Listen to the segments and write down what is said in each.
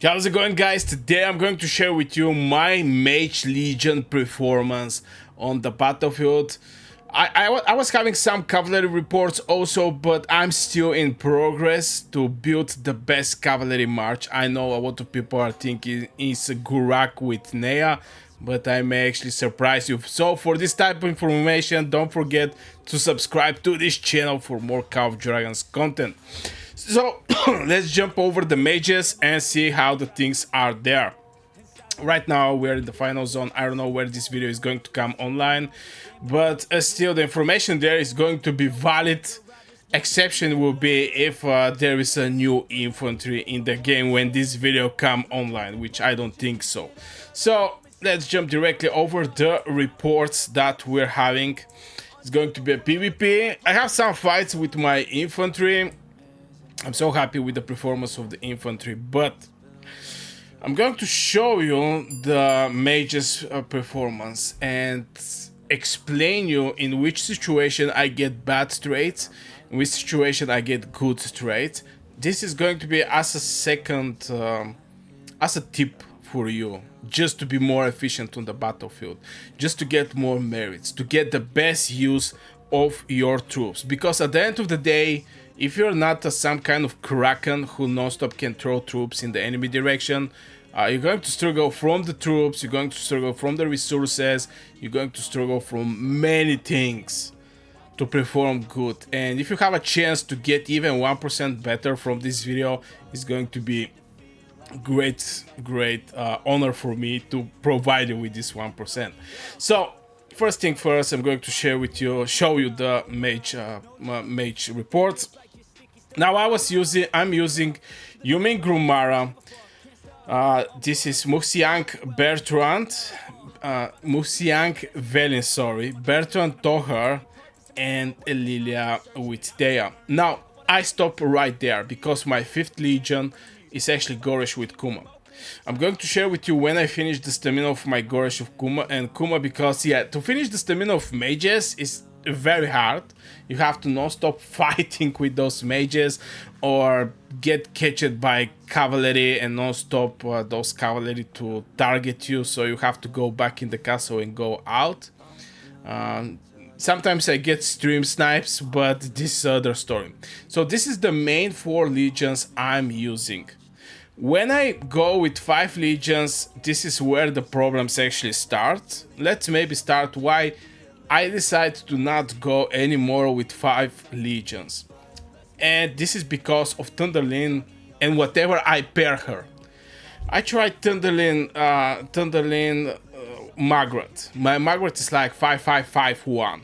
How's it going, guys? Today I'm going to share with you my Mage Legion performance on the battlefield. I was having some cavalry reports also, but I'm still in progress to build the best cavalry march. I know a lot of people are thinking it's a Gurak with Nea, but I may actually surprise you. So for this type of information, don't forget to subscribe to this channel for more Call of Dragons content. So let's jump over the mages and see how the things are there. Right now we're in the final zone. I don't know where this video is going to come online, but still the information there is going to be valid. Exception will be if there is a new infantry in the game when this video come online, which I don't think so. So let's jump directly over the reports that we're having. It's going to be a PvP. I have some fights with my infantry. I'm so happy with the performance of the infantry, but I'm going to show you the mage's performance and explain you in which situation I get bad traits, in which situation I get good traits. This is going to be as a second, as a tip for you, just to be more efficient on the battlefield, just to get more merits, to get the best use of your troops. Because at the end of the day, if you're not some kind of Kraken who non-stop can throw troops in the enemy direction, you're going to struggle from the troops, you're going to struggle from the resources, you're going to struggle from many things to perform good. And if you have a chance to get even 1% better from this video, it's going to be great honor for me to provide you with this 1%. So first thing first, I'm going to show you the mage reports. Now I'm using Mu Hsiang Gromara. This is Mu Hsiang Velyn, sorry, Bertrand Tohar, and Liliya Theia. Now I stop right there because my 5th Legion is actually Goresh with Kuma. I'm going to share with you when I finish the stamina of my Goresh of Kuma because yeah, to finish the stamina of mages is very hard. You have to non-stop fighting with those mages or get catched by cavalry and non-stop those cavalry to target you, so you have to go back in the castle and go out. Sometimes I get stream snipes, but this is another story. So this is the main 4 legions I'm using. When I go with 5 legions, this is where the problems actually start. Let's maybe start why I decided to not go anymore with 5 legions. And this is because of Thunderlyn and whatever I pair her. I tried Thunderlyn, Margaret. My Margaret is like 5551.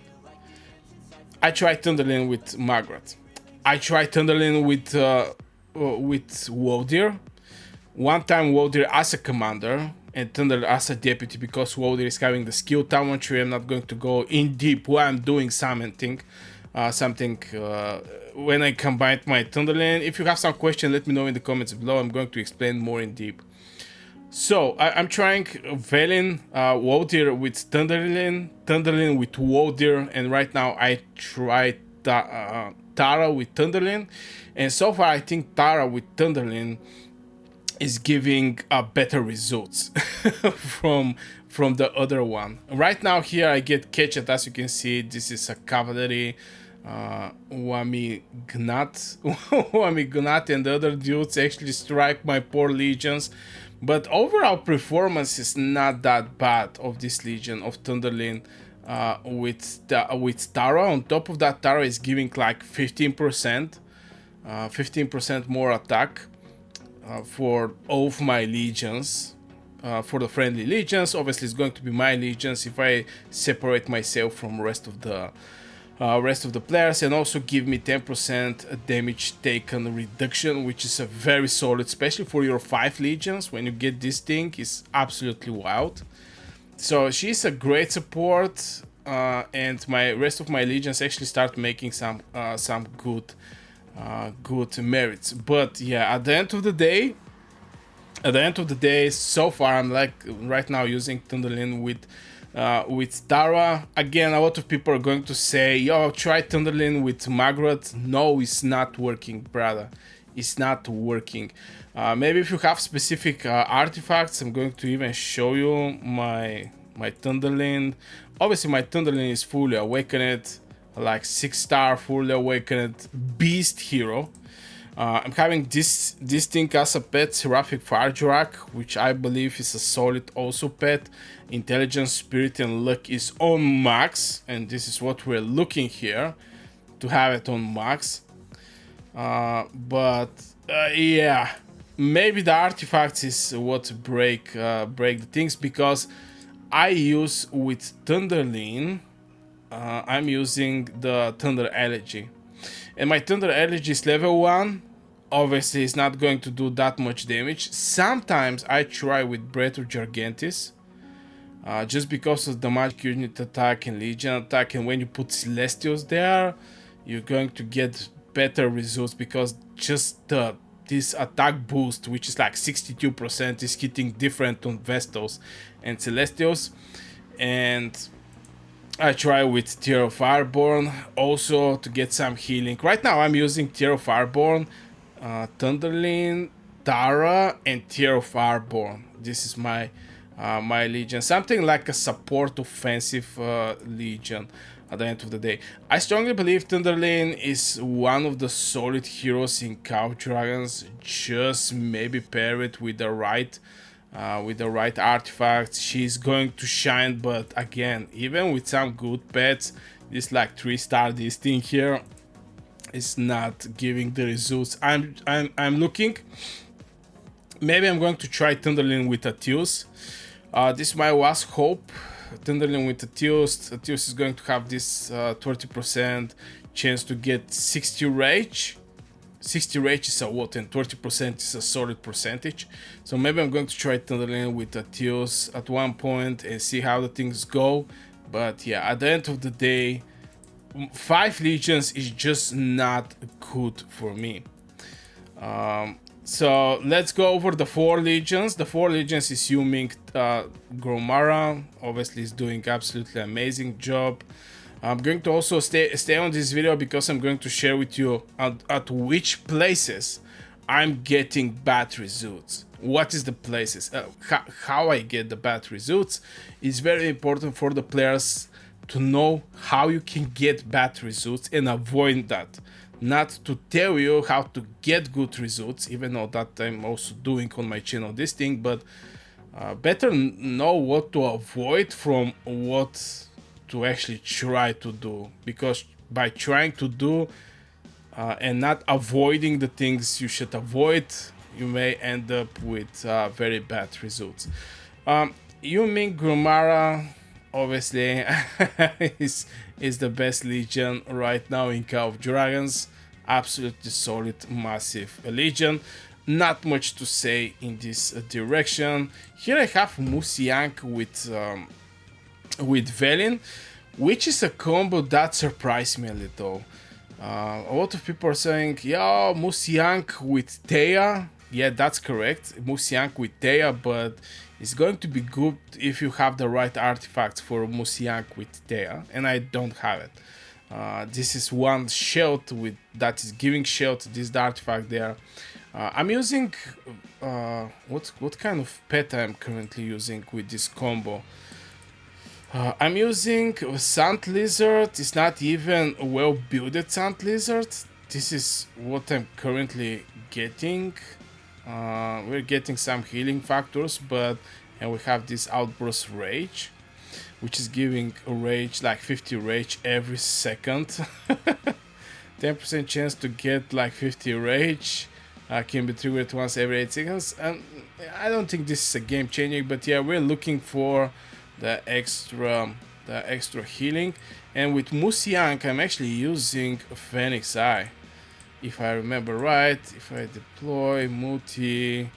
I tried Thunderlyn with Margaret. I tried Thunderlyn with Wodir. One time Wodir as a commander and Thunder as a deputy, because Wodir is having the skill talent tree. I'm not going to go in deep while I'm doing something. When I combined my Thunderlyn. If you have some question, let me know in the comments below. I'm going to explain more in deep. So I'm trying Velyn, Wodir with Thunderlyn, Thunderlyn with Wodir, and right now I tried Tarra with Thunderlyn, and so far I think Tarra with Thunderlyn is giving better results from the other one. Right now here I get catched, as you can see. This is a cavalry, Wami Gnat and the other dudes actually strike my poor legions, but overall performance is not that bad of this legion of Thunderlyn with Tarra. On top of that, Tarra is giving like 15% more attack for all of my legions. For the friendly legions, obviously it's going to be my legions if I separate myself from the rest of the players, and also give me 10% damage taken reduction, which is a very solid, especially for your 5 legions. When you get this thing, is absolutely wild. So she's a great support, and my rest of my legions actually start making some good merits. But yeah, at the end of the day, so far I'm like right now using Thunderlyn with Tarra. Again, a lot of people are going to say, yo, try Thunderlyn with Margaret. No, it's not working, brother. is not working. Maybe if you have specific artifacts, I'm going to even show you my Thunderlyn. Obviously my Thunderlyn is fully awakened, like 6-star fully awakened beast hero. I'm having this thing as a pet, Seraphic Firedrak, which I believe is a solid also pet. Intelligence, spirit, and luck is on max, and this is what we're looking here, to have it on max. Yeah, maybe the artifacts is what break the things, because I use with Thunderlyn, I'm using the Thunder Elegy. And my Thunder Elegy is level 1. Obviously, it's not going to do that much damage. Sometimes I try with Breath of Gigantis, just because of the magic unit attack and Legion attack. And when you put Celestials there, you're going to get better results, because just this attack boost, which is like 62%, is hitting different on Vestals and Celestials. And I try with Tear of Fireborn also to get some healing. Right now I'm using Tear of Fireborn, Thunderlyn, Tarra, and Tear of Fireborn. This is my my Legion. Something like a support offensive Legion at the end of the day. I strongly believe Thunderlyn is one of the solid heroes in Cow Dragons. Just maybe pair it with the right artifacts, she's going to shine. But again, even with some good pets, this like 3-star, this thing here is not giving the results I'm looking. Maybe I'm going to try Thunderlyn with Atius. This is my last hope. Thunderlyn with Atius. Atius is going to have this 30% chance to get 60 rage. 60 rage is a what, and 30% is a solid percentage. So maybe I'm going to try Thunderlyn with Atius at one point and see how the things go. But yeah, at the end of the day, 5 legions is just not good for me. So let's go over the 4 legions. The 4 legions is Mu Hsiang Gromara. Obviously, is doing absolutely amazing job. I'm going to also stay on this video because I'm going to share with you at which places I'm getting bad results. What is the places? How I get the bad results is very important for the players to know how you can get bad results and avoid that. Not to tell you how to get good results, even though that I'm also doing on my channel this thing, but better know what to avoid from what to actually try to do, because by trying to do and not avoiding the things you should avoid, you may end up with very bad results. Mu Hsiang Gromara obviously is the best legion right now in Call of Dragons. Absolutely solid, massive legion. Not much to say in this direction. Here I have Mu Hsiang with Velyn, which is a combo that surprised me a little. A lot of people are saying, yo, Mu Hsiang with Theia. Yeah, that's correct, Mu Hsiang with Theia, but it's going to be good if you have the right artifacts for Mu Hsiang with Theia, and I don't have it. This is one shield that is giving shield to this artifact there. I'm using what kind of pet I'm currently using with this combo. I'm using Sand Lizard. It's not even a well-builded Sand Lizard. This is what I'm currently getting. We're getting some healing factors, and we have this Outburst Rage, which is giving a rage, like 50 rage every second. 10% chance to get like 50 rage. Can be triggered once every 8 seconds. And I don't think this is a game changing, but yeah, we're looking for the extra healing. And with Mu Hsiang, I'm actually using Phoenix Eye, if I remember right. If I deploy Muti,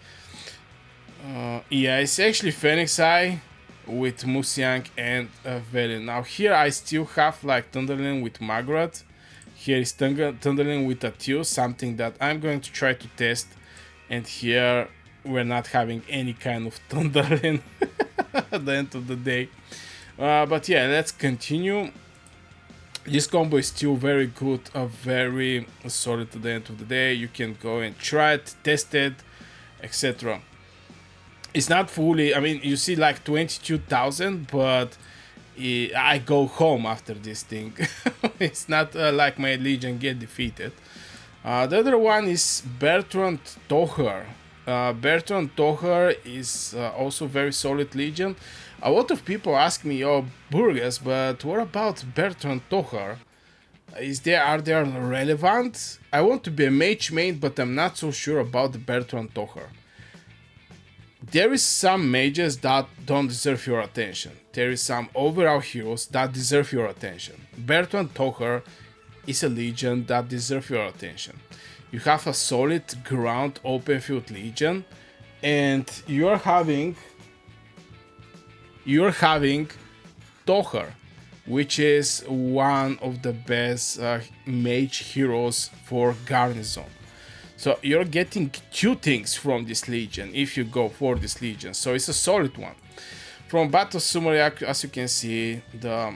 yeah, it's actually Phoenix Eye with Mu Hsiang and Velyn. Now here I still have like Thunderlyn with Magrat. Here is Thunderlyn with Atius, something that I'm going to try to test. And here we're not having any kind of Thunderlyn at the end of the day. But yeah, let's continue. This combo is still very good, very solid at the end of the day. You can go and try it, test it, etc. It's not fully, I mean, you see like 22,000, but I go home after this thing. It's not like my Legion get defeated. The other one is Bertrand Tohar. Bertrand Tohar is also very solid Legion. A lot of people ask me, oh, Burgas, but what about Bertrand Tohar? Are they relevant? I want to be a mage main, but I'm not so sure about the Bertrand Tohar. There is some mages that don't deserve your attention. There is some overall heroes that deserve your attention. Bertrand Tohar is a Legion that deserves your attention. You have a solid ground open field Legion, and you're having Tohar, which is one of the best mage heroes for garrison. So you're getting two things from this Legion if you go for this Legion. So it's a solid one. From battle summary, as you can see, the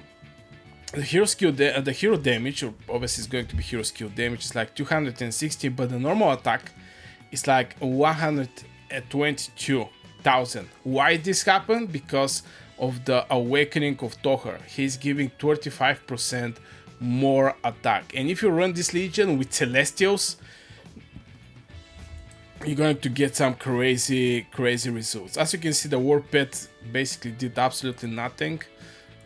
hero skill, the hero damage, obviously is going to be hero skill damage, is like 260, but the normal attack is like 122,000. Why this happened? Because of the awakening of Tohar. He's giving 25% more attack. And if you run this Legion with Celestials, you're going to get some crazy results. As you can see, the War Pit basically did absolutely nothing.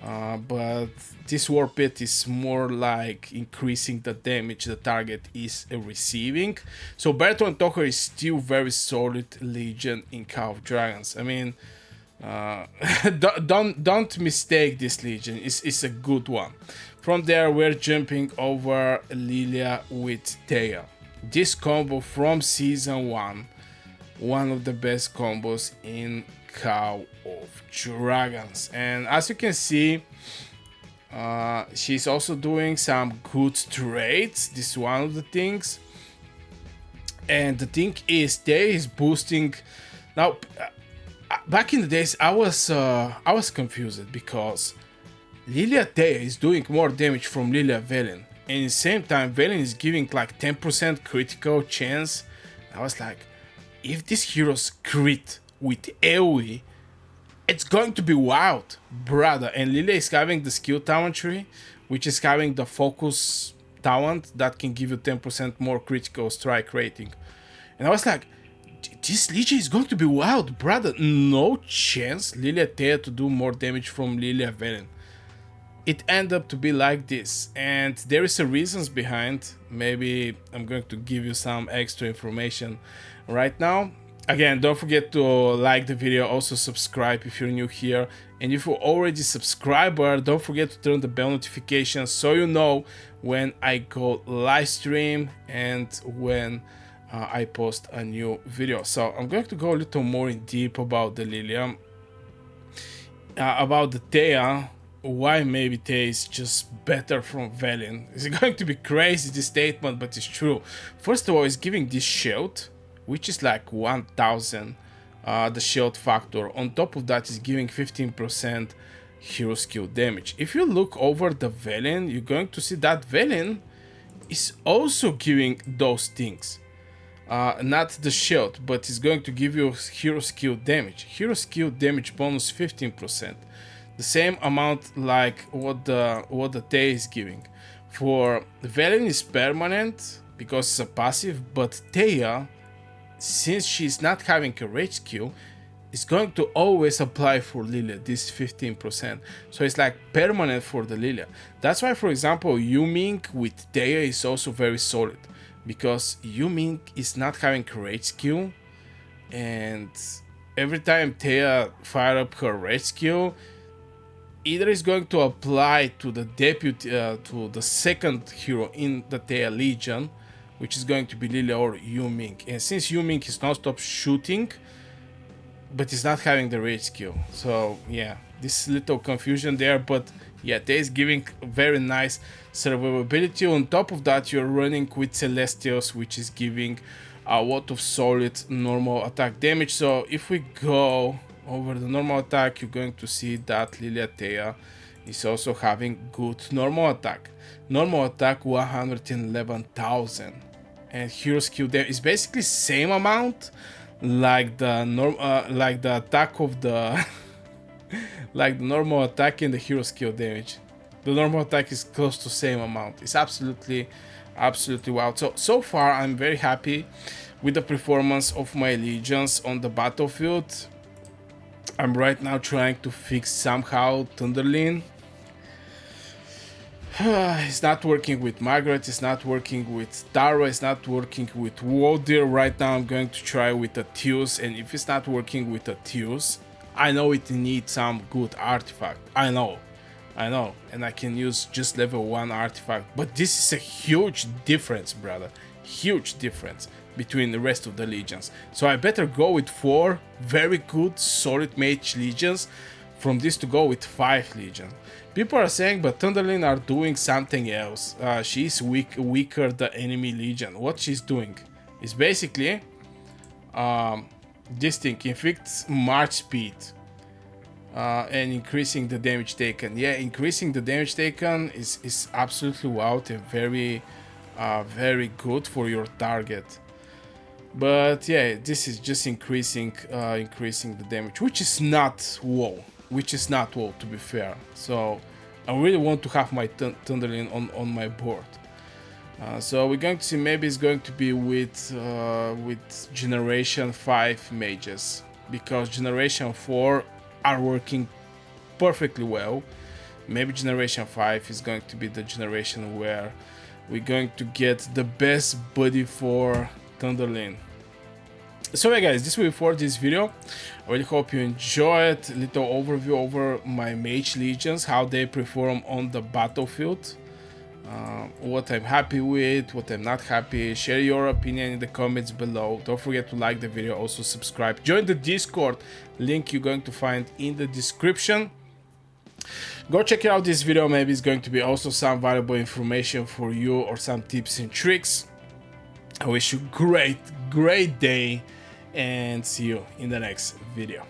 But this War Pit is more like increasing the damage the target is receiving. So Bertrand Tohar is still very solid Legion in Call of Dragons. I mean, don't mistake this Legion. It's a good one. From there, we're jumping over Liliya with Theia. This combo from season 1, one of the best combos in Call of Dragons. And as you can see, she's also doing some good trades. This is one of the things. And the thing is, Theia is boosting. Now, back in the days, I was confused because Liliya Theia is doing more damage from Liliya Velyn. And at the same time, Velyn is giving like 10% critical chance. I was like, if this hero's crit with AoE, it's going to be wild, brother. And Liliya is having the skill talent tree, which is having the focus talent that can give you 10% more critical strike rating. And I was like, this Legion is going to be wild, brother. No chance Liliya Theia to do more damage from Liliya Velyn. It ended up to be like this, and there is a reasons behind. Maybe I'm going to give you some extra information right now. Again, don't forget to like the video, also subscribe if you're new here, and if you're already a subscriber, don't forget to turn the bell notifications so you know when I go live stream and when I post a new video. So I'm going to go a little more in deep about the Liliya, about the Theia. Why maybe Theia is just better from Velyn. It's going to be crazy, this statement, but it's true. First of all, it's giving this shield, which is like 1000, the shield factor. On top of that, is giving 15% hero skill damage. If you look over the Velyn, you're going to see that Velyn is also giving those things. Not the shield, but it's going to give you hero skill damage. Hero skill damage bonus 15%. The same amount like what the Theia is giving. For Velyn is permanent because it's a passive, but Theia, since she's not having a rage skill, is going to always apply for Liliya this 15%. So it's like permanent for the Liliya. That's why, for example, Yuming with Theia is also very solid, because Yuming is not having a rage skill, and every time Theia fire up her rage skill, either is going to apply to the deputy, to the second hero in the Theia Legion, which is going to be Liliya or Yuming. And since Yuming is non-stop shooting, but is not having the rage skill, so yeah, this little confusion there. But yeah, Theia is giving very nice survivability. On top of that, you're running with Celestials, which is giving a lot of solid normal attack damage. So if we go over the normal attack, you're going to see that Liliya Theia is also having good normal attack. Normal attack 111,000, and hero skill there is basically same amount like the like the attack of the like the normal attack and the hero skill damage. The normal attack is close to same amount. It's absolutely wild. So far I'm very happy with the performance of my legions on the battlefield. I'm right now trying to fix somehow Thunderlyn. It's not working with Margaret, it's not working with Tarra, it's not working with Wardir. Right now I'm going to try with a Theus, and if it's not working with a Theus, I know it needs some good artifact. I know, and I can use just level 1 artifact, but this is a huge difference, brother. Huge difference between the rest of the legions. So I better go with 4 very good solid mage legions from this to go with 5 legions. People are saying, but Thunderlyn are doing something else. She's weaker the enemy legion. What she's doing is basically this thing inflicts march speed and increasing the damage taken. Yeah, increasing the damage taken is absolutely wild and very good for your target. But yeah, this is just increasing the damage, which is not WoW. To be fair. So I really want to have my Thunderlyn on my board. So we're going to see, maybe it's going to be with generation 5 mages, because generation 4 are working perfectly well. Maybe generation 5 is going to be the generation where we're going to get the best buddy for Thunderlyn. So yeah guys, this will be for this video. I really hope you enjoyed. Little overview over my mage legions, how they perform on the battlefield, what I'm happy with, what I'm not happy. Share your opinion in the comments below. Don't forget to like the video, also subscribe, join the Discord, link you're going to find in the description. Go check out this video, maybe it's going to be also some valuable information for you or some tips and tricks. I wish you great day, and see you in the next video.